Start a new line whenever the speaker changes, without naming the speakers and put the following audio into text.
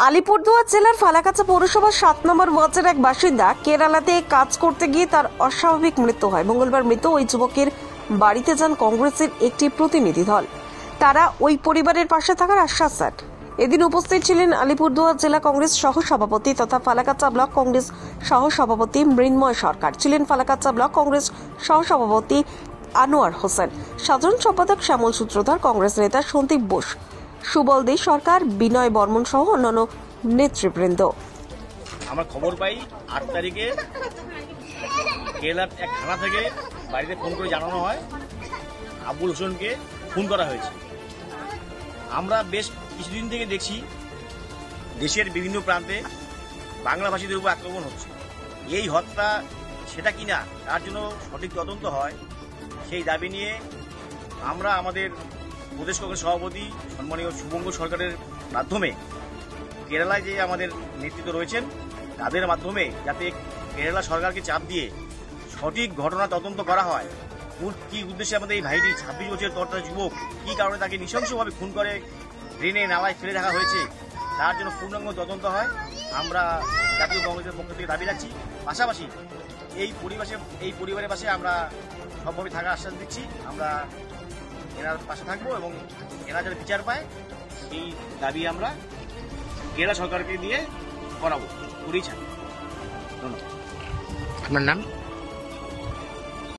আলিপুরদুয়ার জেলার ফালাকাটা পৌরসভার 7 নম্বর ওয়ার্ডের এক বাসিন্দা কেরালাতে কাজ করতে গিয়ে তার অস্বাভাবিক মৃত্যু হয়। মঙ্গলবার মৃত ওই যুবকের বাড়িতে যান কংগ্রেসের একটি প্রতিনিধি দল। তারা ওই পরিবারের পাশে থাকার আশ্বাস দেন। এদিন উপস্থিত ছিলেন আলিপুরদুয়ার জেলা কংগ্রেস সহ সভাপতি তথা ফালাকাটা ব্লক কংগ্রেস সহ সভাপতি মৃন্ময় সরকার, ছিলেন ফালাকাটা ব্লক কংগ্রেস সহ সভাপতি আনোয়ার হোসেন, সাধারণ সম্পাদক শ্যামল সূত্রধর, কংগ্রেস নেতা সন্দীপ বোস, সুবল দে সরকার, বিনয় বর্মন সহ অন্যান্য নেতৃবৃন্দ।
আমরা খবর পাই 8 তারিখে কেরালার এক থানা থেকে বাড়িতে ফোন করে জানানো হয় আবুল হোসেনকে খুন করা হয়েছে। আমরা বেশ কিছুদিন থেকে দেখছি দেশের বিভিন্ন প্রান্তে বাংলাভাষীদের উপর আক্রমণ হচ্ছে। এই হত্যা সেটা কিনা তার জন্য সঠিক তদন্ত হয়, সেই দাবি নিয়ে আমরা আমাদের প্রদেশ কংগ্রেস সভাপতি সম্মানীয় শুভঙ্গ সরকারের মাধ্যমে কেরালায় যে আমাদের নেতৃত্ব রয়েছেন তাদের মাধ্যমে যাতে কেরালা সরকারকে চাপ দিয়ে সঠিক ঘটনা তদন্ত করা হয়। কি উদ্দেশ্যে আমাদের এই ভাইটি 26 বছরের তরতাজা যুবক কি কারণে তাকে নৃশংসভাবে খুন করে ড্রেনে নালায় ফেলে রাখা হয়েছে তার জন্য পূর্ণাঙ্গ তদন্ত হয়, আমরা জাতীয় কংগ্রেসের পক্ষ থেকে দাবি রাখছি। পাশাপাশি এই পরিবারের পাশে আমরা সবভাবে থাকার আশ্বাস দিচ্ছি। আমরা এনার পাশে থাকবো এবং এরা যারা বিচার পায় এই দাবি আমরা কেরালা সরকারকে দিয়ে করাবো, করেই ছাড়বো। ধন্যবাদ।
আপনার নাম?